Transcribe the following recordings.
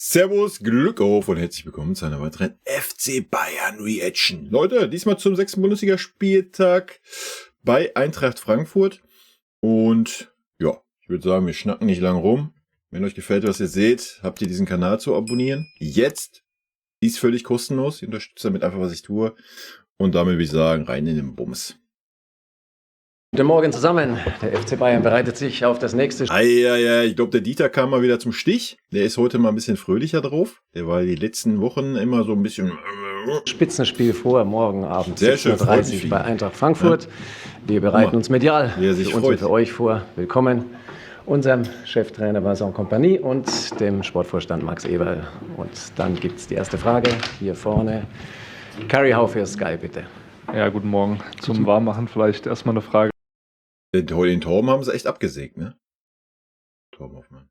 Servus, Glück auf und herzlich willkommen zu einer weiteren FC Bayern Reaction. Leute, diesmal zum 6. Bundesligaspieltag bei Eintracht Frankfurt. Und ja, ich würde sagen, wir schnacken nicht lang rum. Wenn euch gefällt, was ihr seht, habt ihr diesen Kanal zu abonnieren. Jetzt ist völlig kostenlos. Ihr unterstützt damit einfach, was ich tue. Und damit würde ich sagen, rein in den Bums. Guten Morgen zusammen. Der FC Bayern bereitet sich auf das nächste Ja, ich glaube, der Dieter kam mal wieder zum Stich. Der ist heute mal ein bisschen fröhlicher drauf. Der war die letzten Wochen immer so ein bisschen Spitzenspiel vor, morgen Abend 16:30 Uhr bei Eintracht Frankfurt. Ja. Wir bereiten uns medial für uns und für euch vor. Willkommen unserem Cheftrainer Vincent Kompany und dem Sportvorstand Max Eberl. Und dann gibt es die erste Frage hier vorne. Carrie Hau für Sky, bitte. Ja, guten Morgen. Zum Warmmachen vielleicht erstmal eine Frage. Den Torben haben sie echt abgesägt, ne? Torben Hoffmann.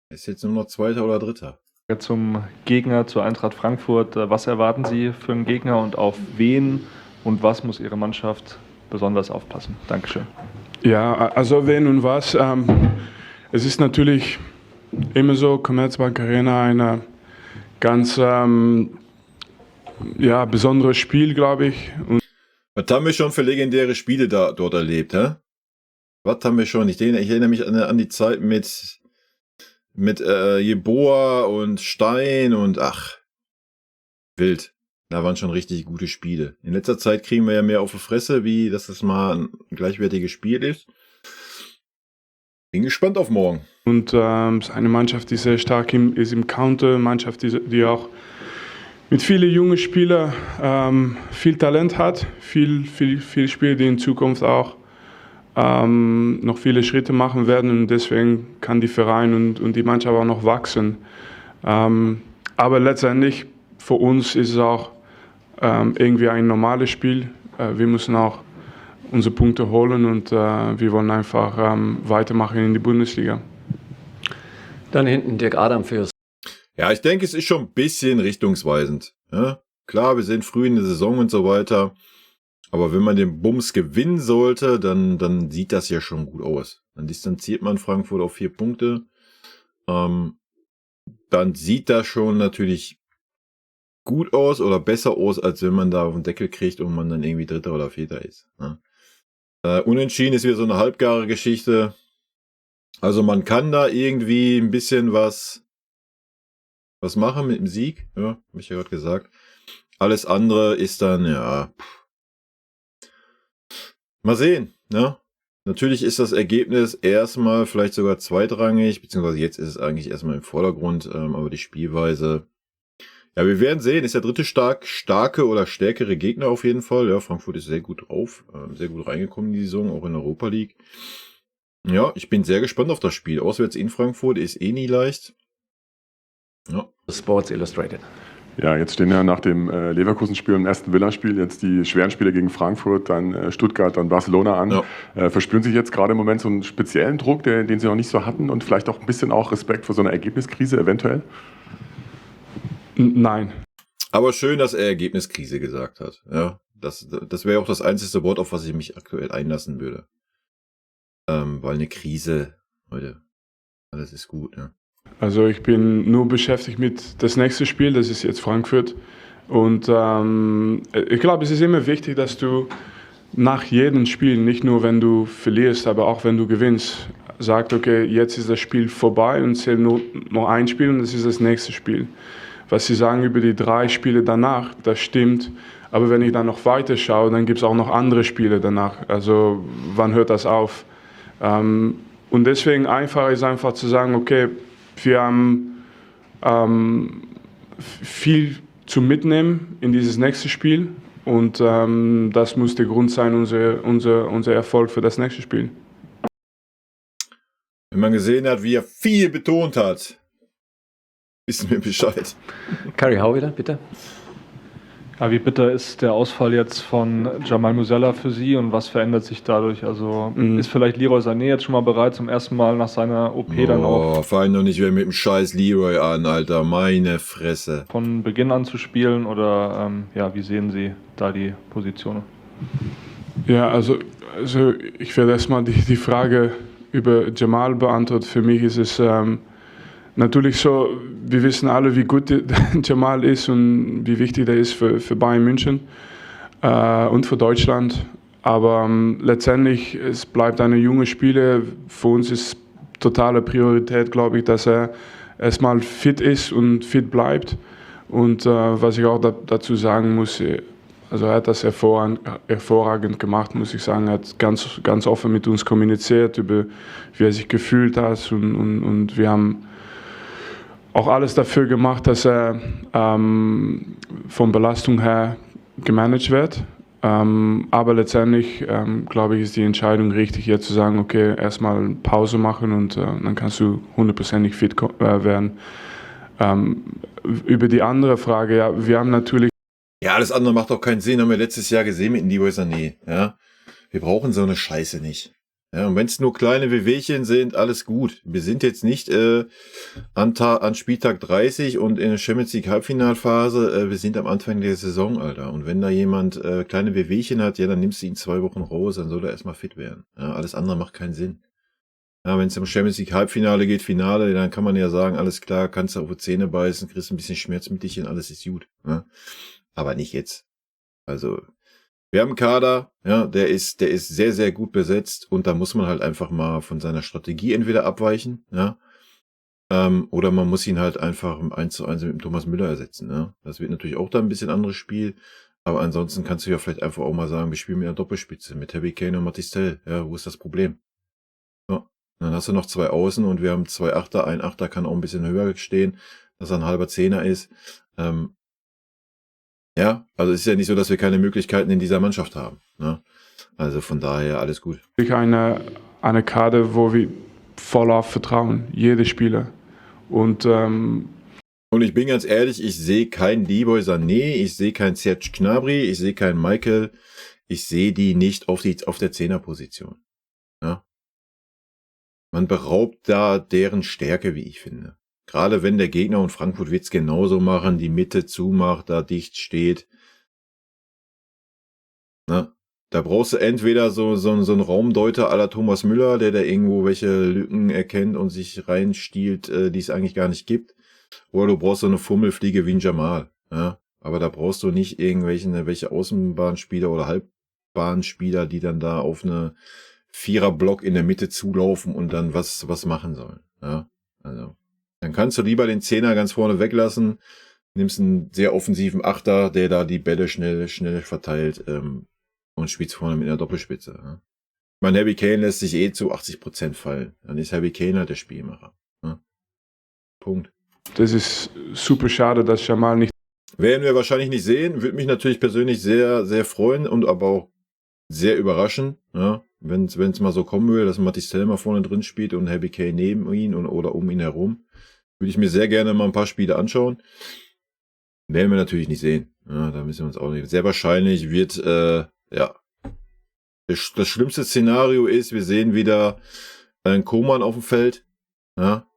Ist jetzt nur noch Zweiter oder Dritter. Zum Gegner, zur Eintracht Frankfurt. Was erwarten Sie für einen Gegner und auf wen und was muss Ihre Mannschaft besonders aufpassen? Dankeschön. Ja, also wen und was. Es ist natürlich immer so, Commerzbank Arena ein ganz besonderes Spiel, glaube ich. Und was haben wir schon für legendäre Spiele dort erlebt, hä? Was haben wir schon? Ich erinnere mich an die Zeit mit Jeboa und Stein und wild. Da waren schon richtig gute Spiele. In letzter Zeit kriegen wir ja mehr auf die Fresse, wie dass das mal ein gleichwertiges Spiel ist. Bin gespannt auf morgen. Und es ist eine Mannschaft, die sehr stark ist im Counter, Mannschaft, die auch mit vielen jungen Spielern viel Talent hat, viel Spieler, die in Zukunft auch noch viele Schritte machen werden und deswegen kann die Verein und die Mannschaft auch noch wachsen. Aber letztendlich für uns ist es auch irgendwie ein normales Spiel. Wir müssen auch unsere Punkte holen und wir wollen einfach weitermachen in die Bundesliga. Dann hinten Dirk Adam fürs. Ja, ich denke, es ist schon ein bisschen richtungsweisend. Ja? Klar, wir sind früh in der Saison und so weiter. Aber wenn man den Bums gewinnen sollte, dann sieht das ja schon gut aus. Dann distanziert man Frankfurt auf 4 Punkte. Dann sieht das schon natürlich gut aus oder besser aus, als wenn man da auf den Deckel kriegt und man dann irgendwie Dritter oder Vierter ist. Ne? Unentschieden ist wieder so eine halbgare Geschichte. Also man kann da irgendwie ein bisschen was machen mit dem Sieg. Ja, habe ich ja gerade gesagt. Alles andere ist dann, mal sehen, ne? Natürlich ist das Ergebnis erstmal vielleicht sogar zweitrangig, beziehungsweise jetzt ist es eigentlich erstmal im Vordergrund, aber die Spielweise, ja, wir werden sehen, ist der dritte starke oder stärkere Gegner auf jeden Fall. Ja, Frankfurt ist sehr gut drauf, sehr gut reingekommen in die Saison, auch in der Europa League. Ja, ich bin sehr gespannt auf das Spiel. Auswärts in Frankfurt ist nie leicht. Ja. Sports Illustrated. Ja, jetzt stehen ja nach dem Leverkusen-Spiel und dem Aston Villa-Spiel jetzt die schweren Spiele gegen Frankfurt, dann Stuttgart, dann Barcelona an. Ja. Verspüren Sie jetzt gerade im Moment so einen speziellen Druck, den Sie noch nicht so hatten und vielleicht auch ein bisschen auch Respekt vor so einer Ergebniskrise eventuell? Nein. Aber schön, dass er Ergebniskrise gesagt hat. Ja, das wäre auch das einzige Wort, auf was ich mich aktuell einlassen würde. Weil eine Krise, Leute, alles ist gut, ne? Also ich bin nur beschäftigt mit das nächste Spiel, das ist jetzt Frankfurt. Und ich glaube, es ist immer wichtig, dass du nach jedem Spiel, nicht nur wenn du verlierst, aber auch wenn du gewinnst, sagst, okay, jetzt ist das Spiel vorbei und zählt nur noch ein Spiel und das ist das nächste Spiel. Was sie sagen über die 3 Spiele danach, das stimmt. Aber wenn ich dann noch weiter schaue, dann gibt es auch noch andere Spiele danach. Also wann hört das auf? Und deswegen ist einfach zu sagen, okay, wir haben viel zu mitnehmen in dieses nächste Spiel und das muss der Grund sein, unser Erfolg für das nächste Spiel. Wenn man gesehen hat, wie er viel betont hat, wissen wir Bescheid. Carrie Hau wieder, bitte. Ja, wie bitter ist der Ausfall jetzt von Jamal Musiala für Sie und was verändert sich dadurch? Also ist vielleicht Leroy Sané jetzt schon mal bereit, zum ersten Mal nach seiner OP dann auch fang doch nicht wieder mit dem scheiß Leroy an, Alter, meine Fresse. Von Beginn an zu spielen oder wie sehen Sie da die Positionen? Ja, also ich werde erstmal die Frage über Jamal beantworten. Für mich ist es natürlich so, wir wissen alle, wie gut Jamal ist und wie wichtig er ist für Bayern München und für Deutschland. Aber letztendlich, es bleibt eine junge Spieler. Für uns ist totale Priorität, glaube ich, dass er erstmal fit ist und fit bleibt. Und was ich auch dazu sagen muss, also er hat das hervorragend gemacht, muss ich sagen. Er hat ganz offen mit uns kommuniziert, über wie er sich gefühlt hat. Und wir haben auch alles dafür gemacht, dass er von Belastung her gemanagt wird. Aber letztendlich, glaube ich, ist die Entscheidung richtig, jetzt zu sagen, okay, erstmal Pause machen und dann kannst du 100%ig fit werden. Über die andere Frage, ja, wir haben natürlich... Ja, alles andere macht doch keinen Sinn, haben wir letztes Jahr gesehen mit Leroy Sané, ja. Wir brauchen so eine Scheiße nicht. Ja, und wenn es nur kleine Wehwehchen sind, alles gut. Wir sind jetzt nicht an Spieltag 30 und in der Champions League Halbfinalphase. Wir sind am Anfang der Saison, Alter. Und wenn da jemand kleine Wehwehchen hat, ja, dann nimmst du ihn 2 Wochen raus, dann soll er erstmal fit werden. Ja, alles andere macht keinen Sinn. Ja, wenn es im Champions League Halbfinale geht, Finale, dann kann man ja sagen, alles klar, kannst du auf die Zähne beißen, kriegst ein bisschen Schmerzmittelchen, alles ist gut. Ja? Aber nicht jetzt. Also... Wir haben einen Kader, ja, der ist sehr, sehr gut besetzt und da muss man halt einfach mal von seiner Strategie entweder abweichen, ja, oder man muss ihn halt einfach im 1:1 mit dem Thomas Müller ersetzen, ja. Das wird natürlich auch da ein bisschen anderes Spiel, aber ansonsten kannst du ja vielleicht einfach auch mal sagen, wir spielen mit einer Doppelspitze, mit Harry Kane und Mathys Tel, ja, wo ist das Problem? Ja, dann hast du noch 2 Außen und wir haben 2 Achter, ein Achter kann auch ein bisschen höher stehen, dass er ein halber Zehner ist, ja, also es ist ja nicht so, dass wir keine Möglichkeiten in dieser Mannschaft haben. Ne? Also von daher alles gut. Eine Kader, wo wir voll auf vertrauen, jede Spieler. Und ich bin ganz ehrlich, ich sehe keinen Leroy Sané, ich sehe keinen Serge Gnabry, ich sehe keinen Michael, ich sehe die nicht auf der Zehnerposition. Ja? Man beraubt da deren Stärke, wie ich finde. Gerade wenn der Gegner, und Frankfurt wird es genauso machen, die Mitte zumacht, da dicht steht. Na, da brauchst du entweder so einen Raumdeuter à la Thomas Müller, der da irgendwo welche Lücken erkennt und sich reinstiehlt, die es eigentlich gar nicht gibt. Oder du brauchst so eine Fummelfliege wie ein Jamal. Ja? Aber da brauchst du nicht welche Außenbahnspieler oder Halbbahnspieler, die dann da auf eine Viererblock in der Mitte zulaufen und dann was machen sollen. Ja? Also. Dann kannst du lieber den Zehner ganz vorne weglassen, nimmst einen sehr offensiven Achter, der da die Bälle schnell verteilt und spielst vorne mit einer Doppelspitze. Ja. Ich meine, Harry Kane lässt sich zu 80% fallen. Dann ist Harry Kane halt der Spielmacher. Ja. Punkt. Das ist super schade, dass Jamal nicht... Werden wir wahrscheinlich nicht sehen. Würde mich natürlich persönlich sehr, sehr freuen und aber auch sehr überraschen, ja, wenn es mal so kommen würde, dass Mathys Tel mal vorne drin spielt und Harry Kane neben ihn oder um ihn herum. Würde ich mir sehr gerne mal ein paar Spiele anschauen. Werden wir natürlich nicht sehen. Ja, da müssen wir uns auch nicht. Sehr wahrscheinlich wird, ja. Das schlimmste Szenario ist, wir sehen wieder einen Koman auf dem Feld. Ja.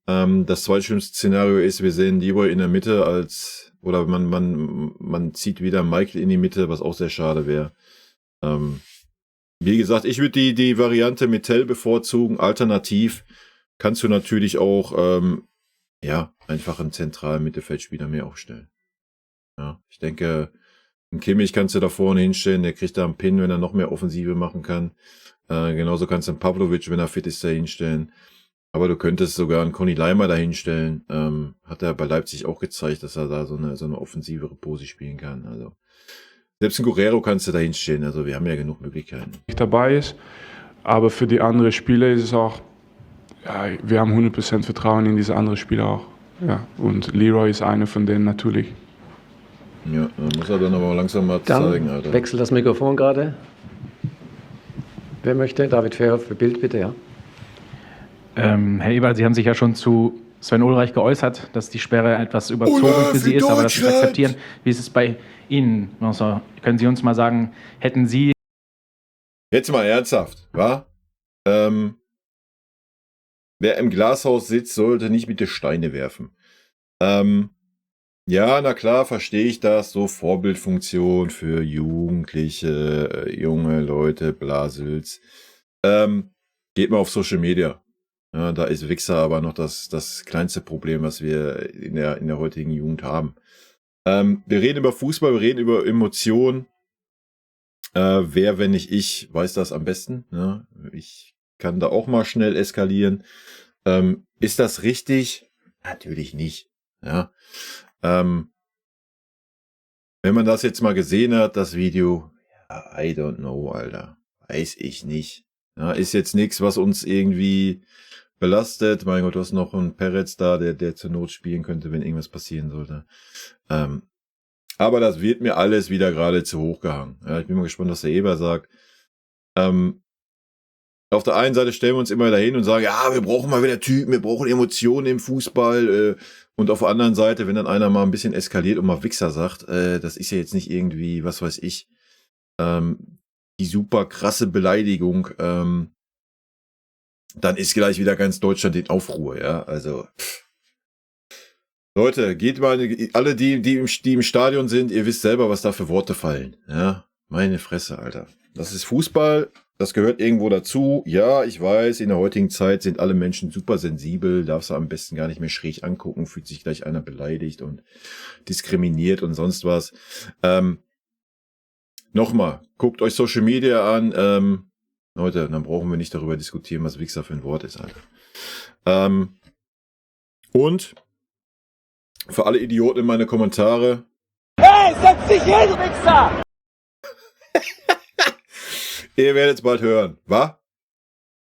Das zweitschlimmste Szenario ist, wir sehen Leroy in der Mitte oder man zieht wieder Michael in die Mitte, was auch sehr schade wäre. Wie gesagt, ich würde die Variante mit Tel bevorzugen. Alternativ kannst du natürlich auch, einfach einen zentralen Mittelfeldspieler mehr aufstellen. Ja, ich denke, einen Kimmich kannst du da vorne hinstellen, der kriegt da einen Pin, wenn er noch mehr Offensive machen kann. Genauso kannst du einen Pavlovic, wenn er fit ist, da hinstellen. Aber du könntest sogar einen Conny Leimer da hinstellen. Hat er bei Leipzig auch gezeigt, dass er da so eine offensivere Pose spielen kann. Also selbst einen Guerrero kannst du da hinstellen. Also wir haben ja genug Möglichkeiten. Dabei ist, aber für die anderen Spieler ist es auch, ja, wir haben 100% Vertrauen in diese anderen Spieler auch. Ja, und Leroy ist einer von denen natürlich. Ja, muss er dann aber langsam mal zeigen, Alter. Wechselt das Mikrofon gerade. Wer möchte? David Verhoff für Bild, bitte, ja. Herr Eberl, Sie haben sich ja schon zu Sven Ulreich geäußert, dass die Sperre etwas überzogen für Sie ist, aber das zu akzeptieren. Wie ist es bei Ihnen? Also, können Sie uns mal sagen, hätten Sie... Jetzt mal ernsthaft, wa? Wer im Glashaus sitzt, sollte nicht bitte Steine werfen. Ja, na klar, verstehe ich das. So Vorbildfunktion für Jugendliche, junge Leute, Blasels. Geht mal auf Social Media. Ja, da ist Wichser aber noch das kleinste Problem, was wir in der heutigen Jugend haben. Wir reden über Fußball, wir reden über Emotionen. Wer, wenn nicht ich, weiß das am besten. Ja? Ich kann da auch mal schnell eskalieren. Ist das richtig? Natürlich nicht. Ja. Wenn man das jetzt mal gesehen hat, das Video, ja, I don't know, Alter. Weiß ich nicht. Ja, ist jetzt nichts, was uns irgendwie belastet. Mein Gott, du hast noch einen Peretz da, der zur Not spielen könnte, wenn irgendwas passieren sollte. Aber das wird mir alles wieder gerade zu hoch gehangen. Ja, ich bin mal gespannt, was der Eber sagt. Auf der einen Seite stellen wir uns immer dahin und sagen, ja, wir brauchen mal wieder Typen, wir brauchen Emotionen im Fußball. Und auf der anderen Seite, wenn dann einer mal ein bisschen eskaliert und mal Wichser sagt, das ist ja jetzt nicht irgendwie, was weiß ich, die super krasse Beleidigung, dann ist gleich wieder ganz Deutschland in Aufruhr, ja, also Leute, geht mal, alle, die im Stadion sind, ihr wisst selber, was da für Worte fallen, ja, meine Fresse, Alter, das ist Fußball, das gehört irgendwo dazu, ja, ich weiß, in der heutigen Zeit sind alle Menschen super sensibel, darfst du am besten gar nicht mehr schräg angucken, fühlt sich gleich einer beleidigt und diskriminiert und sonst was, nochmal, guckt euch Social Media an, Leute, dann brauchen wir nicht darüber diskutieren, was Wichser für ein Wort ist, Alter. Und für alle Idioten in meine Kommentare. Hey, setz dich hin, Wichser! Ihr werdet es bald hören, wa?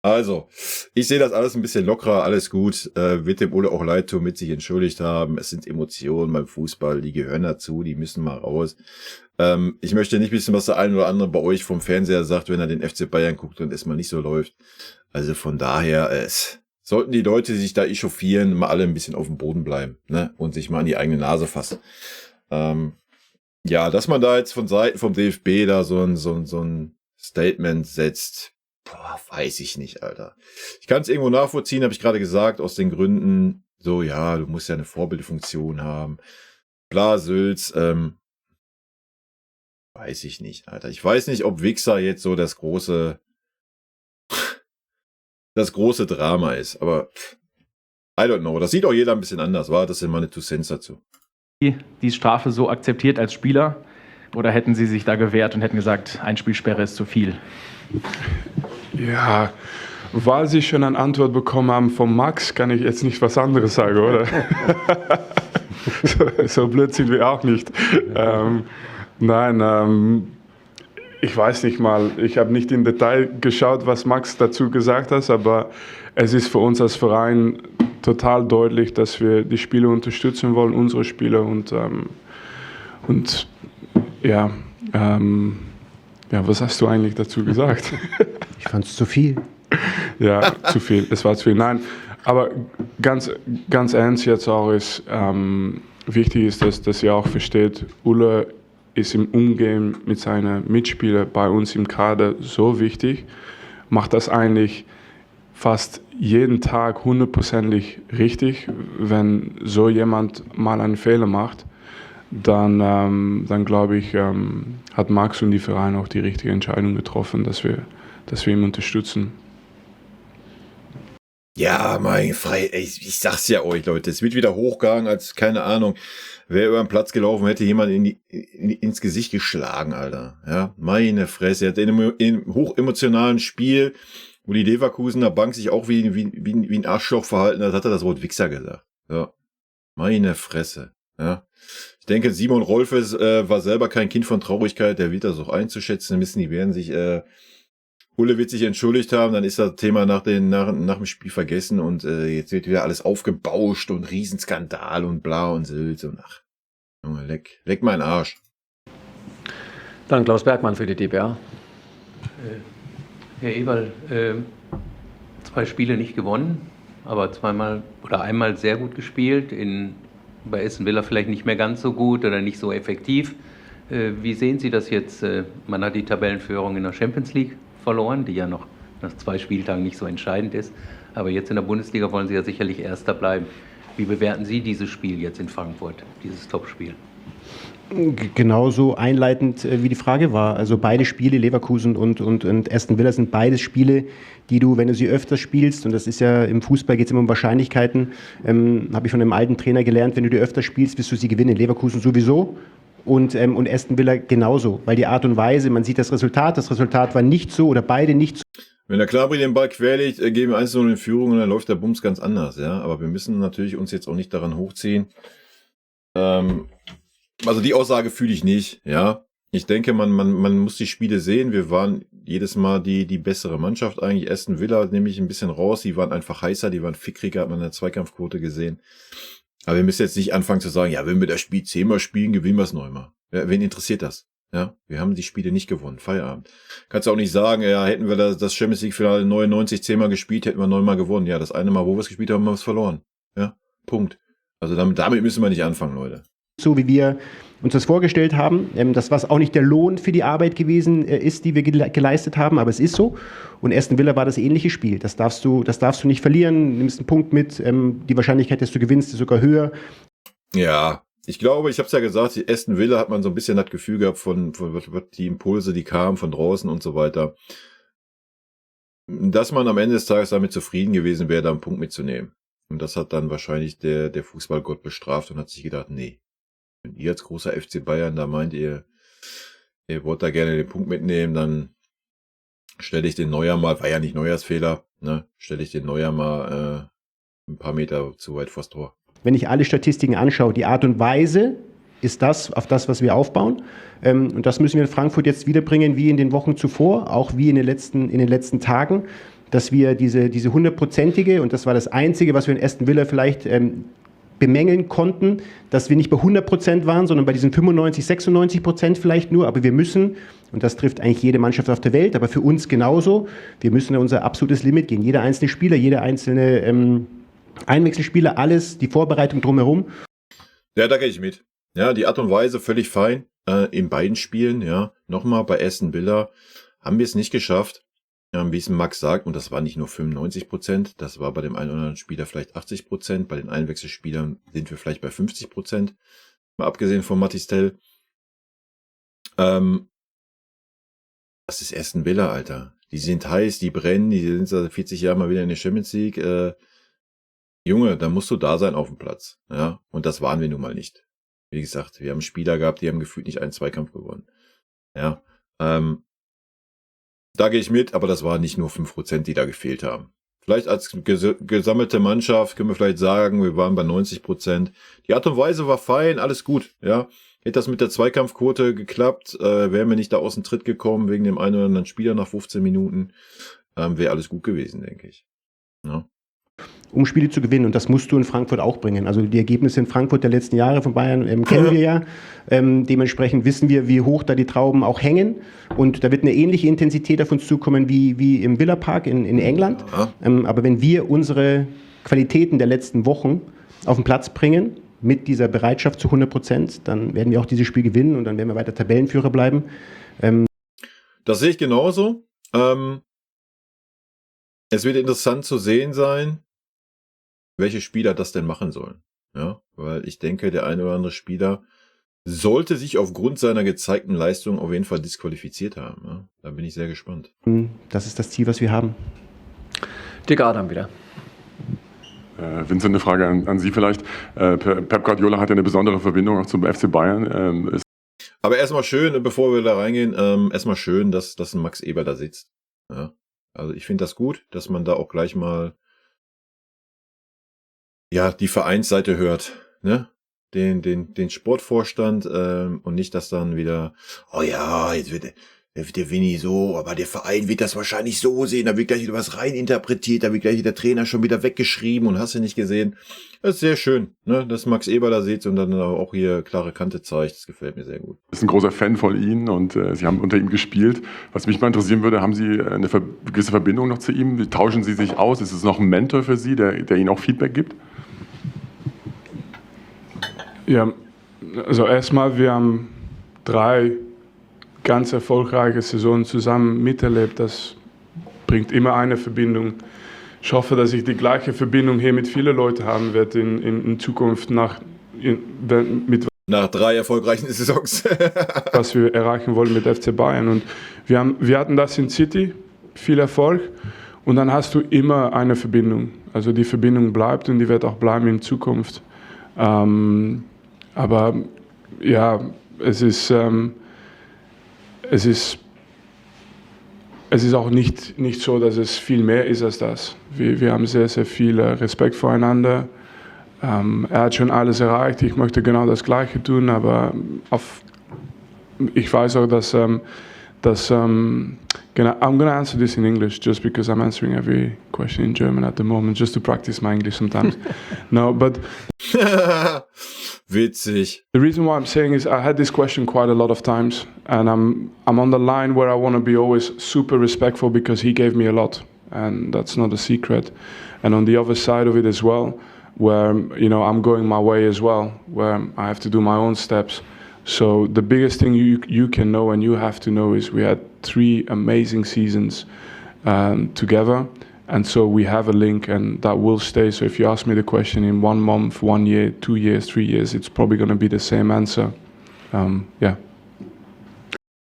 Also, ich sehe das alles ein bisschen lockerer, alles gut. Wird dem Ulle auch leid tun, mit sich entschuldigt haben. Es sind Emotionen beim Fußball, die gehören dazu, die müssen mal raus. Ich möchte nicht wissen, was der ein oder andere bei euch vom Fernseher sagt, wenn er den FC Bayern guckt und es mal nicht so läuft. Also von daher, sollten die Leute, die sich da echauffieren, mal alle ein bisschen auf dem Boden bleiben, ne? Und sich mal an die eigene Nase fassen. Ja, dass man da jetzt von Seiten vom DFB da so ein Statement setzt, boah, weiß ich nicht, Alter. Ich kann es irgendwo nachvollziehen, habe ich gerade gesagt, aus den Gründen, so, ja, du musst ja eine Vorbildfunktion haben. Klar, Sülz, weiß ich nicht, Alter. Ich weiß nicht, ob Wichser jetzt so das große Drama ist, aber I don't know. Das sieht auch jeder ein bisschen anders, war? Das sind meine 2 Cents dazu. Die Strafe so akzeptiert als Spieler oder hätten Sie sich da gewehrt und hätten gesagt, ein Spielsperre ist zu viel? Ja, weil Sie schon eine Antwort bekommen haben von Max, kann ich jetzt nicht was anderes sagen, oder? so blöd sind wir auch nicht. Nein, ich weiß nicht mal, ich habe nicht im Detail geschaut, was Max dazu gesagt hat, aber es ist für uns als Verein total deutlich, dass wir die Spieler unterstützen wollen, unsere Spieler und ja, was hast du eigentlich dazu gesagt? Ich fand es zu viel. Ja, zu viel, es war zu viel. Nein, aber ganz ernst jetzt auch ist, wichtig ist, dass ihr auch versteht, Ulle ist im Umgehen mit seinen Mitspielern bei uns im Kader so wichtig, macht das eigentlich fast jeden Tag 100%ig richtig. Wenn so jemand mal einen Fehler macht, dann glaube ich, hat Max und die Vereine auch die richtige Entscheidung getroffen, dass wir ihn unterstützen. Ja, ich sag's ja euch, Leute, es wird wieder hochgegangen, als, keine Ahnung, wer über den Platz gelaufen hätte, jemand ins Gesicht geschlagen, Alter. Ja, meine Fresse. Er hat in einem hochemotionalen Spiel, wo die Leverkusener Bank sich auch wie ein Arschloch verhalten hat, hat er das Wort Wichser gesagt. Ja, meine Fresse. Ja. Ich denke, Simon Rolfes war selber kein Kind von Traurigkeit, der wird das auch einzuschätzen wissen, die werden sich, Ulle wird sich entschuldigt haben, dann ist das Thema nach dem Spiel vergessen und jetzt wird wieder alles aufgebauscht und Riesenskandal und bla und Sülz und ach, Junge, leck meinen Arsch. Dann Klaus Bergmann für die DPA. Herr Eberl, 2 Spiele nicht gewonnen, aber einmal sehr gut gespielt, bei Aston Villa vielleicht nicht mehr ganz so gut oder nicht so effektiv. Wie sehen Sie das jetzt? Man hat die Tabellenführung in der Champions League verloren, die ja noch nach 2 Spieltagen nicht so entscheidend ist. Aber jetzt in der Bundesliga wollen Sie ja sicherlich Erster bleiben. Wie bewerten Sie dieses Spiel jetzt in Frankfurt, dieses Topspiel? Genauso einleitend, wie die Frage war. Also beide Spiele, Leverkusen und Aston Villa, sind beides Spiele, die du, wenn du sie öfter spielst, und das ist ja im Fußball, geht es immer um Wahrscheinlichkeiten, habe ich von einem alten Trainer gelernt, wenn du die öfter spielst, wirst du sie gewinnen. Leverkusen sowieso und Aston Villa genauso, weil die Art und Weise, man sieht das Resultat war nicht so oder beide nicht so. Wenn der Knabri den Ball querlegt, gehen wir 1-0 in Führung und dann läuft der Bums ganz anders, ja. Aber wir müssen natürlich uns jetzt auch nicht daran hochziehen. Also die Aussage fühle ich nicht, ja. Ich denke, man muss die Spiele sehen. Wir waren jedes Mal die bessere Mannschaft eigentlich. Aston Villa nehme ich ein bisschen raus. Die waren einfach heißer, die waren fickriger, hat man in der Zweikampfquote gesehen. Aber wir müssen jetzt nicht anfangen zu sagen, ja, wenn wir das Spiel 10-mal spielen, gewinnen wir es 9-mal. Ja, wen interessiert das? Ja, wir haben die Spiele nicht gewonnen. Feierabend. Kannst du auch nicht sagen, ja, hätten wir das Champions League-Finale 99 10-mal gespielt, hätten wir 9-mal gewonnen. Ja, das eine Mal, wo wir es gespielt haben, haben wir es verloren. Ja, Punkt. Also damit müssen wir nicht anfangen, Leute. So wie wir uns das vorgestellt haben. Das was auch nicht der Lohn für die Arbeit gewesen ist, die wir geleistet haben, aber es ist so. Und Aston Villa war das ähnliche Spiel. Das darfst du nicht verlieren. Nimmst einen Punkt mit. Die Wahrscheinlichkeit, dass du gewinnst, ist sogar höher. Ja, ich glaube, ich habe es ja gesagt, die Aston Villa hat man so ein bisschen das Gefühl gehabt von die Impulse, die kamen von draußen und so weiter. Dass man am Ende des Tages damit zufrieden gewesen wäre, da einen Punkt mitzunehmen. Und das hat dann wahrscheinlich der Fußballgott bestraft und hat sich gedacht, nee. Wenn ihr als großer FC Bayern da meint, ihr wollt da gerne den Punkt mitnehmen, dann stelle ich den Neuer mal, war ja nicht Neujahrsfehler, ne? Stelle ich den Neuer mal ein paar Meter zu weit vors Tor. Wenn ich alle Statistiken anschaue, die Art und Weise ist das, auf das, was wir aufbauen. Und das müssen wir in Frankfurt jetzt wiederbringen, wie in den Wochen zuvor, auch wie in den letzten Tagen, dass wir diese 100-prozentige, und das war das Einzige, was wir in Aston Villa vielleicht bemängeln konnten, dass wir nicht bei 100% waren, sondern bei diesen 95, 96% vielleicht nur, aber wir müssen, und das trifft eigentlich jede Mannschaft auf der Welt, aber für uns genauso, wir müssen unser absolutes Limit gehen. Jeder einzelne Spieler, jeder einzelne Einwechselspieler, alles, die Vorbereitung drumherum. Ja, da gehe ich mit. Ja, die Art und Weise völlig fein, in beiden Spielen, ja. Nochmal bei Aston Villa haben wir es nicht geschafft, wie es Max sagt, und das war nicht nur 95%, das war bei dem einen oder anderen Spieler vielleicht 80%, bei den Einwechselspielern sind wir vielleicht bei 50%, mal abgesehen von Matistel. Das ist Aston Villa, Alter. Die sind heiß, die brennen, die sind seit 40 Jahren mal wieder in der Champions League. Junge, da musst du da sein auf dem Platz. Ja, und das waren wir nun mal nicht. Wie gesagt, wir haben Spieler gehabt, die haben gefühlt nicht einen Zweikampf gewonnen. Ja, da gehe ich mit, aber das waren nicht nur 5%, die da gefehlt haben. Vielleicht als gesammelte Mannschaft können wir vielleicht sagen, wir waren bei 90%. Die Art und Weise war fein, alles gut. Ja, hätte das mit der Zweikampfquote geklappt, wären wir nicht da aus dem Tritt gekommen wegen dem einen oder anderen Spieler nach 15 Minuten, wäre alles gut gewesen, denke ich. Ja. Um Spiele zu gewinnen. Und das musst du in Frankfurt auch bringen. Also die Ergebnisse in Frankfurt der letzten Jahre von Bayern kennen wir ja. Dementsprechend wissen wir, wie hoch da die Trauben auch hängen. Und da wird eine ähnliche Intensität auf uns zukommen wie im Villa Park in England. Aber wenn wir unsere Qualitäten der letzten Wochen auf den Platz bringen, mit dieser Bereitschaft zu 100%, dann werden wir auch dieses Spiel gewinnen und dann werden wir weiter Tabellenführer bleiben. Das sehe ich genauso. Es wird interessant zu sehen sein, welche Spieler das denn machen sollen. Ja, weil ich denke, der eine oder andere Spieler sollte sich aufgrund seiner gezeigten Leistung auf jeden Fall disqualifiziert haben. Ja, da bin ich sehr gespannt. Das ist das Ziel, was wir haben. Dick Adam wieder. Vincent, eine Frage an Sie vielleicht. Pep Guardiola hat ja eine besondere Verbindung auch zum FC Bayern. Aber erstmal schön, bevor wir da reingehen, erstmal schön, dass ein Max Eber da sitzt. Ja, also ich finde das gut, dass man da auch gleich mal die Vereinsseite hört, ne? Den Sportvorstand und nicht, dass dann wieder, oh ja, jetzt wird der Winnie so, aber der Verein wird das wahrscheinlich so sehen, da wird gleich wieder was reininterpretiert, da wird gleich der Trainer schon wieder weggeschrieben und hast du nicht gesehen. Das ist sehr schön, ne? Dass Max Eber da sitzt und dann auch hier klare Kante zeigt, das gefällt mir sehr gut. Ist ein großer Fan von Ihnen und Sie haben unter ihm gespielt. Was mich mal interessieren würde, haben Sie eine gewisse Verbindung noch zu ihm? Tauschen Sie sich aus? Ist es noch ein Mentor für Sie, der Ihnen auch Feedback gibt? Ja, also erstmal, wir haben 3 ganz erfolgreiche Saisonen zusammen miterlebt. Das bringt immer eine Verbindung. Ich hoffe, dass ich die gleiche Verbindung hier mit vielen Leuten haben werde in Zukunft mit Nach 3 erfolgreichen Saisons. Was wir erreichen wollen mit FC Bayern. Und wir hatten das in City, viel Erfolg. Und dann hast du immer eine Verbindung. Also die Verbindung bleibt und die wird auch bleiben in Zukunft. Aber ja, es ist auch nicht so, dass es viel mehr ist als das. Wir haben sehr, sehr viel Respekt voreinander. Er hat schon alles erreicht, ich möchte genau das Gleiche tun, aber ich weiß auch, dass I'm going to answer this in English just because I'm answering every question in German at the moment, just to practice my English sometimes. No, but witzig. The reason why I'm saying is I had this question quite a lot of times, and I'm on the line where I want to be always super respectful because he gave me a lot, and that's not a secret. And on the other side of it as well, where I'm going my way as well, where I have to do my own steps. So the biggest thing you can know and you have to know is we had 3 amazing seasons together, and so we have a link and that will stay. So if you ask me the question in 1 month, 1 year, 2 years, 3 years, it's probably going to be the same answer. Yeah.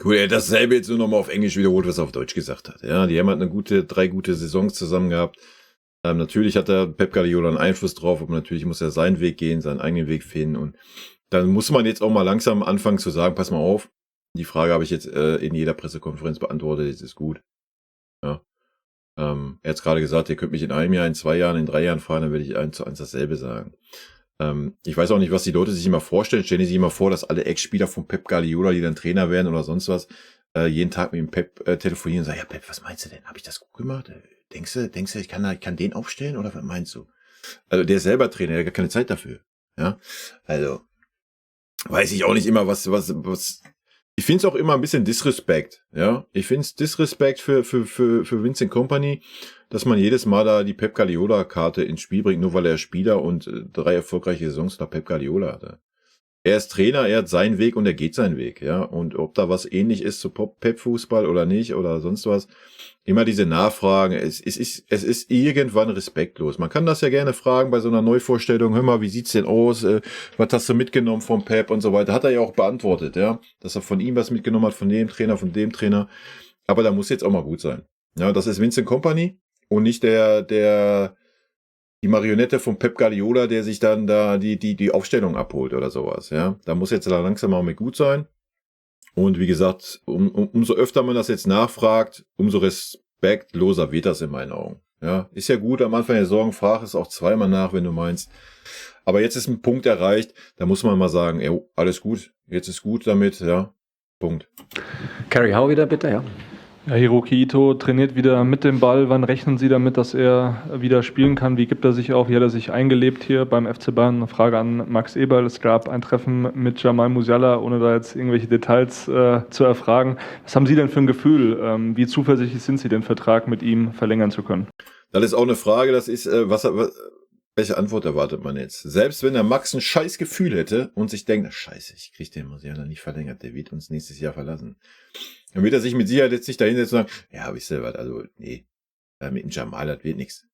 Cool, er hat dasselbe jetzt nur nochmal auf Englisch wiederholt, was er auf Deutsch gesagt hat. Ja, die haben halt 3 gute Saisons zusammen gehabt. Natürlich hat der Pep Guardiola einen Einfluss drauf, aber natürlich muss er seinen Weg gehen, seinen eigenen Weg finden, und dann muss man jetzt auch mal langsam anfangen zu sagen, pass mal auf, die Frage habe ich jetzt in jeder Pressekonferenz beantwortet, jetzt ist gut. Ja. Er hat es gerade gesagt, ihr könnt mich in 1 Jahr, in 2 Jahren, in 3 Jahren fragen, dann werde ich 1:1 dasselbe sagen. Ich weiß auch nicht, was die Leute sich immer vorstellen. Stellen die sich immer vor, dass alle Ex-Spieler von Pep Guardiola, die dann Trainer werden oder sonst was, jeden Tag mit dem Pep telefonieren und sagen, ja Pep, was meinst du denn? Habe ich das gut gemacht? Denkst du, ich kann den aufstellen oder was meinst du? Also der ist selber Trainer, der hat gar keine Zeit dafür. Ja, also weiß ich auch nicht immer, was. Ich finde es auch immer ein bisschen Disrespect. Ja, ich finde es Disrespect für Vincent Kompany, dass man jedes Mal da die Pep Guardiola-Karte ins Spiel bringt, nur weil er Spieler und 3 erfolgreiche Saisons nach Pep Guardiola hatte. Er ist Trainer, er hat seinen Weg und er geht seinen Weg, ja. Und ob da was ähnlich ist zu Pep-Fußball oder nicht oder sonst was, immer diese Nachfragen, es ist irgendwann respektlos. Man kann das ja gerne fragen bei so einer Neuvorstellung, hör mal, wie sieht's denn aus, was hast du mitgenommen vom Pep und so weiter, hat er ja auch beantwortet, ja, dass er von ihm was mitgenommen hat, von dem Trainer, aber da muss jetzt auch mal gut sein. Ja, das ist Vincent Kompany und nicht die Marionette von Pep Guardiola, der sich dann da die Aufstellung abholt oder sowas, ja. Da muss jetzt langsam mal mit gut sein. Und wie gesagt, umso öfter man das jetzt nachfragt, umso respektloser wird das in meinen Augen. Ja, ist ja gut, am Anfang der Saison frag es auch 2-mal nach, wenn du meinst. Aber jetzt ist ein Punkt erreicht, da muss man mal sagen, ey, alles gut, jetzt ist gut damit, ja, Punkt. Kerry Howe wieder bitte, ja. Ja, Hiroki Ito trainiert wieder mit dem Ball. Wann rechnen Sie damit, dass er wieder spielen kann? Wie gibt er sich auf? Wie hat er sich eingelebt hier beim FC Bayern? Eine Frage an Max Eberl. Es gab ein Treffen mit Jamal Musiala, ohne da jetzt irgendwelche Details zu erfragen. Was haben Sie denn für ein Gefühl? Wie zuversichtlich sind Sie, den Vertrag mit ihm verlängern zu können? Das ist auch eine Frage, das ist, welche Antwort erwartet man jetzt? Selbst wenn der Max ein scheiß Gefühl hätte und sich denkt, scheiße, ich krieg den Musiala nicht verlängert, der wird uns nächstes Jahr verlassen. Dann wird er sich mit Sicherheit jetzt nicht dahinsetzen und sagen, ja, wisst ihr was, also, nee, mit dem Jamal, das wird nichts.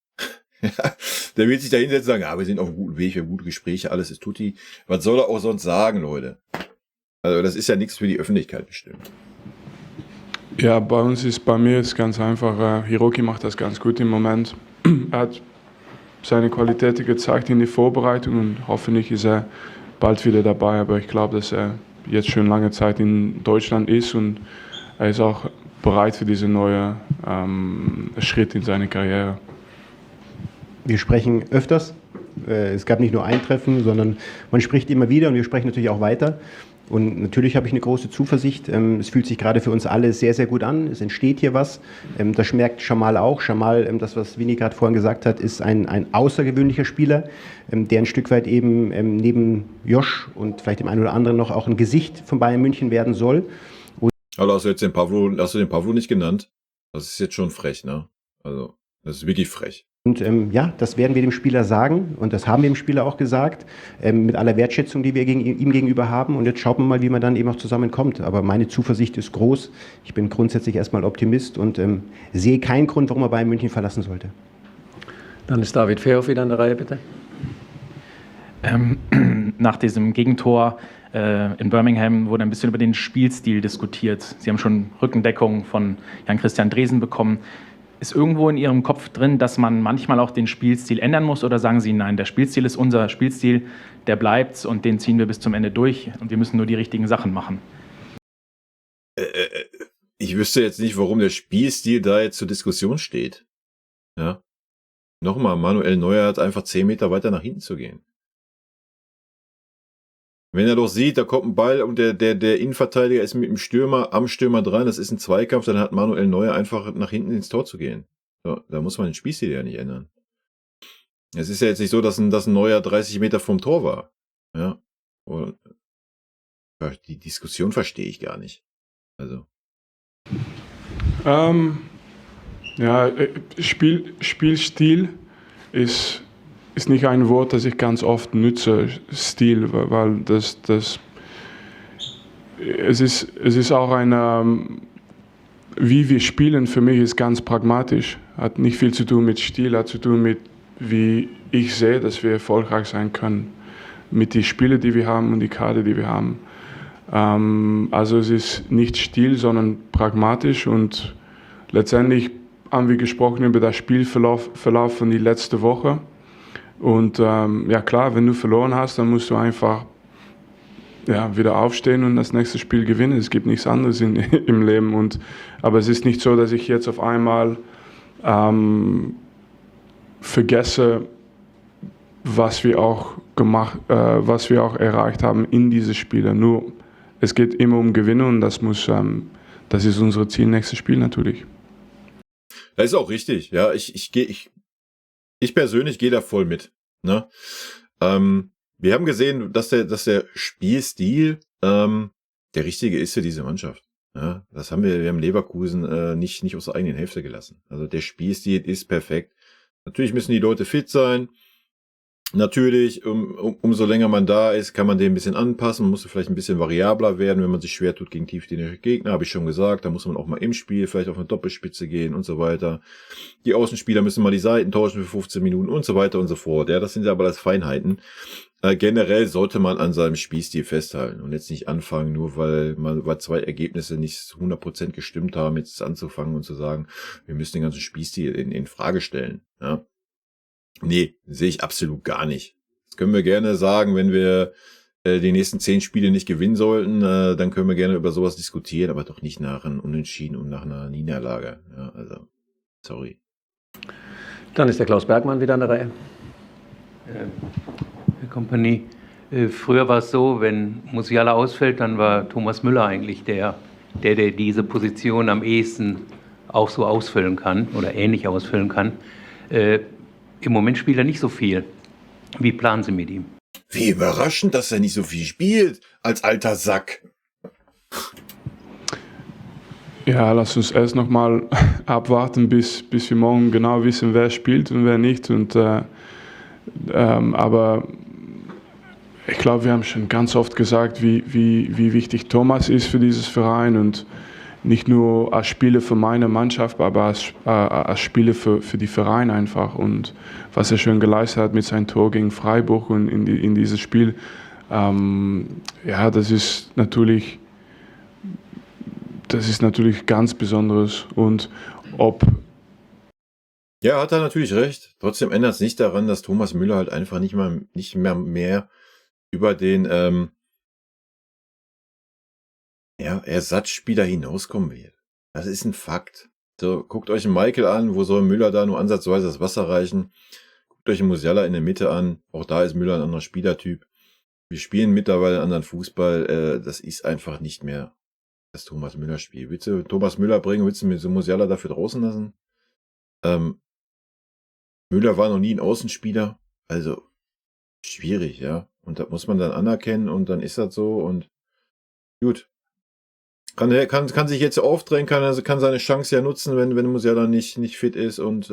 Der wird sich dahinsetzen und sagen, ja, wir sind auf einem guten Weg, wir haben gute Gespräche, alles ist tutti. Was soll er auch sonst sagen, Leute? Also, das ist ja nichts für die Öffentlichkeit bestimmt. Ja, bei mir ist ganz einfach, Hiroki macht das ganz gut im Moment. Er hat seine Qualitäten gezeigt in die Vorbereitung und hoffentlich ist er bald wieder dabei, aber ich glaube, dass er jetzt schon lange Zeit in Deutschland ist und er ist auch bereit für diesen neuen Schritt in seine Karriere. Wir sprechen öfters. Es gab nicht nur ein Treffen, sondern man spricht immer wieder und wir sprechen natürlich auch weiter. Und natürlich habe ich eine große Zuversicht. Es fühlt sich gerade für uns alle sehr, sehr gut an. Es entsteht hier was. Das merkt Jamal auch. Jamal, das, was Vinny gerade vorhin gesagt hat, ist ein außergewöhnlicher Spieler, der ein Stück weit eben neben Josh und vielleicht dem einen oder anderen noch auch ein Gesicht von Bayern München werden soll. Aber hast du den Pavlo nicht genannt? Das ist jetzt schon frech, ne? Also, das ist wirklich frech. Und ja, das werden wir dem Spieler sagen und das haben wir dem Spieler auch gesagt, mit aller Wertschätzung, die wir ihm gegenüber haben. Und jetzt schauen wir mal, wie man dann eben auch zusammenkommt. Aber meine Zuversicht ist groß. Ich bin grundsätzlich erstmal Optimist und sehe keinen Grund, warum er Bayern München verlassen sollte. Dann ist David Fehoff wieder an der Reihe, bitte. Nach diesem Gegentor in Birmingham wurde ein bisschen über den Spielstil diskutiert. Sie haben schon Rückendeckung von Jan-Christian Dresen bekommen. Ist irgendwo in Ihrem Kopf drin, dass man manchmal auch den Spielstil ändern muss? Oder sagen Sie, nein, der Spielstil ist unser Spielstil, der bleibt und den ziehen wir bis zum Ende durch und wir müssen nur die richtigen Sachen machen? Ich wüsste jetzt nicht, warum der Spielstil da jetzt zur Diskussion steht. Ja. Nochmal, Manuel Neuer hat einfach 10 Meter weiter nach hinten zu gehen. Wenn er doch sieht, da kommt ein Ball und der Innenverteidiger ist mit dem Stürmer am Stürmer dran, das ist ein Zweikampf, dann hat Manuel Neuer einfach nach hinten ins Tor zu gehen. So, da muss man den Spielstil ja nicht ändern. Es ist ja jetzt nicht so, dass ein Neuer 30 Meter vom Tor war. Ja. Und die Diskussion verstehe ich gar nicht. Also. Spielstil ist nicht ein Wort, das ich ganz oft nutze, Stil, weil es ist auch wie wir spielen für mich ist ganz pragmatisch. Hat nicht viel zu tun mit Stil, hat zu tun mit, wie ich sehe, dass wir erfolgreich sein können. Mit den Spielen, die wir haben und die Kader, die wir haben. Also es ist nicht Stil, sondern pragmatisch und letztendlich haben wir gesprochen über das Spielverlauf von die letzte Woche. Und ja klar, wenn du verloren hast, dann musst du einfach wieder aufstehen und das nächste Spiel gewinnen. Es gibt nichts anderes im Leben. Aber es ist nicht so, dass ich jetzt auf einmal vergesse, was wir auch erreicht haben in diese Spiele. Nur es geht immer um Gewinnen und das ist unser Ziel, nächstes Spiel natürlich. Das ist auch richtig. Ja, ich persönlich gehe da voll mit. Ne? Wir haben gesehen, dass der Spielstil der richtige ist für diese Mannschaft. Ja, wir haben Leverkusen nicht aus der eigenen Hälfte gelassen. Also der Spielstil ist perfekt. Natürlich müssen die Leute fit sein. Natürlich, umso länger man da ist, kann man den ein bisschen anpassen. Man muss vielleicht ein bisschen variabler werden, wenn man sich schwer tut gegen tiefstehende Gegner, habe ich schon gesagt. Da muss man auch mal im Spiel vielleicht auf eine Doppelspitze gehen und so weiter. Die Außenspieler müssen mal die Seiten tauschen für 15 Minuten und so weiter und so fort. Ja, das sind ja aber alles Feinheiten. Generell sollte man an seinem Spielstil festhalten und jetzt nicht anfangen, nur weil 2 Ergebnisse nicht 100% gestimmt haben, jetzt anzufangen und zu sagen, wir müssen den ganzen Spielstil in Frage stellen. Ja. Nee, sehe ich absolut gar nicht. Das können wir gerne sagen, wenn wir die nächsten 10 Spiele nicht gewinnen sollten, dann können wir gerne über sowas diskutieren, aber doch nicht nach einem Unentschieden und nach einer Niederlage. Ja, also, sorry. Dann ist der Klaus Bergmann wieder an der Reihe. Herr Kompanie, früher war es so, wenn Musiala ausfällt, dann war Thomas Müller eigentlich der diese Position am ehesten auch so ausfüllen kann oder ähnlich ausfüllen kann. Im Moment spielt er nicht so viel. Wie planen Sie mit ihm? Wie überraschend, dass er nicht so viel spielt, als alter Sack. Ja, lass uns erst nochmal abwarten, bis wir morgen genau wissen, wer spielt und wer nicht. Aber ich glaube, wir haben schon ganz oft gesagt, wie wichtig Thomas ist für dieses Verein und nicht nur als Spieler für meine Mannschaft, aber als Spieler für die Verein einfach. Und was er schon geleistet hat mit seinem Tor gegen Freiburg und in dieses Spiel, das ist natürlich ganz Besonderes. Und ja, hat er natürlich recht. Trotzdem ändert es nicht daran, dass Thomas Müller halt einfach nicht mehr über den Ersatzspieler hinauskommen wird. Das ist ein Fakt. So, guckt euch einen Michael an, wo soll Müller da nur ansatzweise das Wasser reichen? Guckt euch einen Musiala in der Mitte an, auch da ist Müller ein anderer Spielertyp. Wir spielen mittlerweile einen anderen Fußball, das ist einfach nicht mehr das Thomas Müller Spiel. Willst du Thomas Müller bringen, willst du mit so Musiala dafür draußen lassen? Müller war noch nie ein Außenspieler, also schwierig, ja. Und das muss man dann anerkennen und dann ist das so und gut. Kann sich jetzt aufdrängen, kann seine Chance ja nutzen, wenn Musiala nicht fit ist und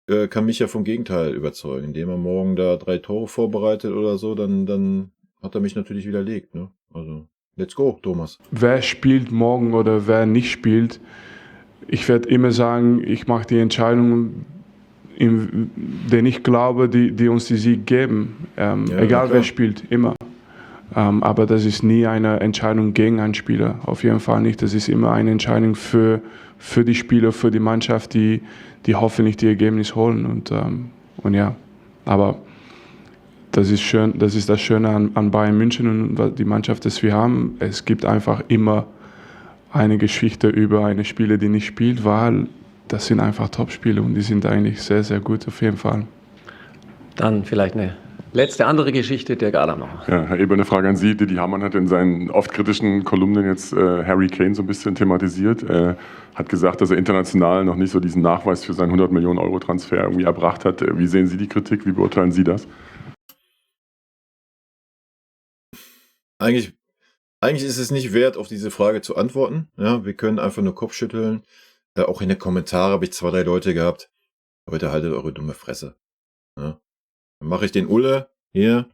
kann mich ja vom Gegenteil überzeugen. Indem er morgen da 3 Tore vorbereitet oder so, dann hat er mich natürlich widerlegt. Ne? Also, let's go, Thomas. Wer spielt morgen oder wer nicht spielt, ich werde immer sagen, ich mache die Entscheidung den ich glaube, die uns die Sieg geben. Egal wer spielt, immer. Aber das ist nie eine Entscheidung gegen einen Spieler, auf jeden Fall nicht. Das ist immer eine Entscheidung für die Spieler, für die Mannschaft, die hoffentlich die Ergebnisse holen. Und ja, aber das ist schön, das ist das Schöne an Bayern München und die Mannschaft, das wir haben. Es gibt einfach immer eine Geschichte über eine Spieler, die nicht spielt, weil das sind einfach Top-Spieler und die sind eigentlich sehr, sehr gut auf jeden Fall. Dann vielleicht eine letzte andere Geschichte, Dirk Adam noch. Ja, Herr Eberl, eine Frage an Sie. Didi Hamann hat in seinen oft kritischen Kolumnen jetzt Harry Kane so ein bisschen thematisiert. Hat gesagt, dass er international noch nicht so diesen Nachweis für seinen 100 Millionen Euro Transfer irgendwie erbracht hat. Wie sehen Sie die Kritik? Wie beurteilen Sie das? Eigentlich ist es nicht wert, auf diese Frage zu antworten. Ja, wir können einfach nur Kopf schütteln. Auch in den Kommentaren habe ich 2, 3 Leute gehabt. Leute, haltet eure dumme Fresse. Ja. Dann mache ich den Ulle hier.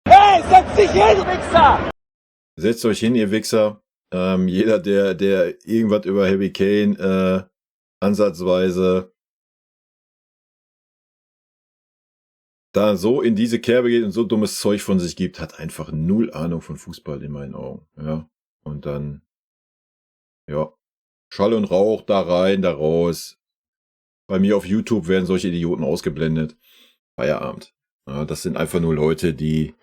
Hey, setz dich hin, Wichser! Setzt euch hin, ihr Wichser. Jeder, der irgendwas über Harry Kane ansatzweise da so in diese Kerbe geht und so dummes Zeug von sich gibt, hat einfach null Ahnung von Fußball in meinen Augen. Ja. Und dann, ja, Schall und Rauch, da rein, da raus. Bei mir auf YouTube werden solche Idioten ausgeblendet. Feierabend. Ja, das sind einfach nur Leute, die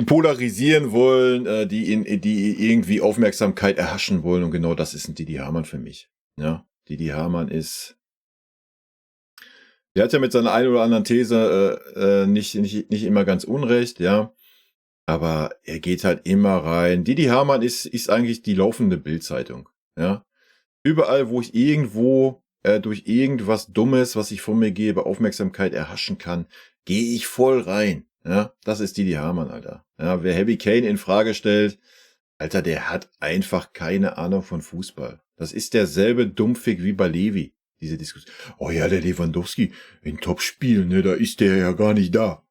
polarisieren wollen, die irgendwie Aufmerksamkeit erhaschen wollen. Und genau das ist ein Didi Hamann für mich. Ja, Didi Hamann ist... Der hat ja mit seiner einen oder anderen These nicht immer ganz unrecht, ja. Aber er geht halt immer rein. Didi Hamann ist eigentlich die laufende Bild-Zeitung, ja. Überall, wo ich irgendwo durch irgendwas Dummes, was ich von mir gebe, Aufmerksamkeit erhaschen kann, gehe ich voll rein. Ja, das ist Didi Hamann, Alter. Ja, wer Harry Kane in Frage stellt, Alter, der hat einfach keine Ahnung von Fußball. Das ist derselbe Dumpfig wie bei Levi. Diese Diskussion. Oh ja, der Lewandowski in Topspielen, ne, da ist der ja gar nicht da.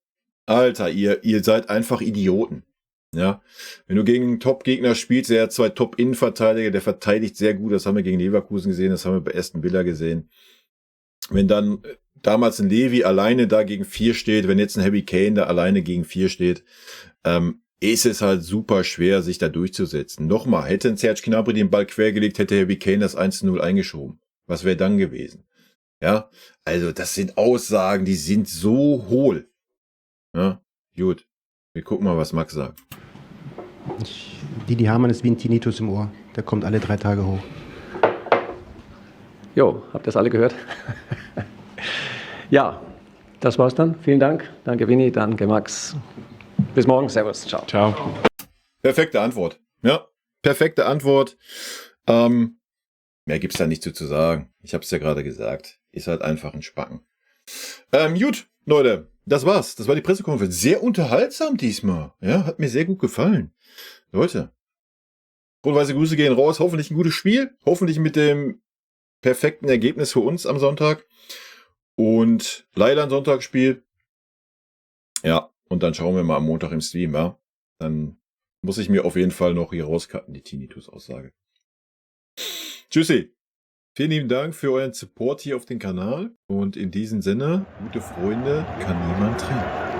Alter, ihr seid einfach Idioten. Ja, wenn du gegen einen Top-Gegner spielst, der hat 2 Top-Innenverteidiger, der verteidigt sehr gut, das haben wir gegen Leverkusen gesehen, das haben wir bei Aston Villa gesehen. Wenn dann damals ein Levi alleine da gegen 4 steht, wenn jetzt ein Harry Kane da alleine gegen 4 steht, ist es halt super schwer, sich da durchzusetzen. Nochmal, hätte ein Serge Gnabry den Ball quergelegt, hätte Harry Kane das 1-0 eingeschoben. Was wäre dann gewesen? Ja, also das sind Aussagen, die sind so hohl. Ja, gut. Wir gucken mal, was Max sagt. Didi Hamann ist wie ein Tinnitus im Ohr. Der kommt alle 3 Tage hoch. Jo, habt ihr das alle gehört? Ja, das war's dann. Vielen Dank. Danke, Winnie. Danke, Max. Bis morgen. Servus. Ciao. Ciao. Perfekte Antwort. Ja, perfekte Antwort. Mehr gibt's da nicht zu sagen. Ich habe es ja gerade gesagt. Ist halt einfach ein Spacken. Gut, Leute, das war's. Das war die Pressekonferenz. Sehr unterhaltsam diesmal. Ja, hat mir sehr gut gefallen. Leute, rot-weiße Grüße gehen raus. Hoffentlich ein gutes Spiel. Hoffentlich mit dem perfekten Ergebnis für uns am Sonntag. Und leider ein Sonntagsspiel. Ja, und dann schauen wir mal am Montag im Stream, ja. Dann muss ich mir auf jeden Fall noch hier rauscutten, die Tinnitus-Aussage. Tschüssi. Vielen lieben Dank für euren Support hier auf dem Kanal. Und in diesem Sinne, gute Freunde kann niemand trennen.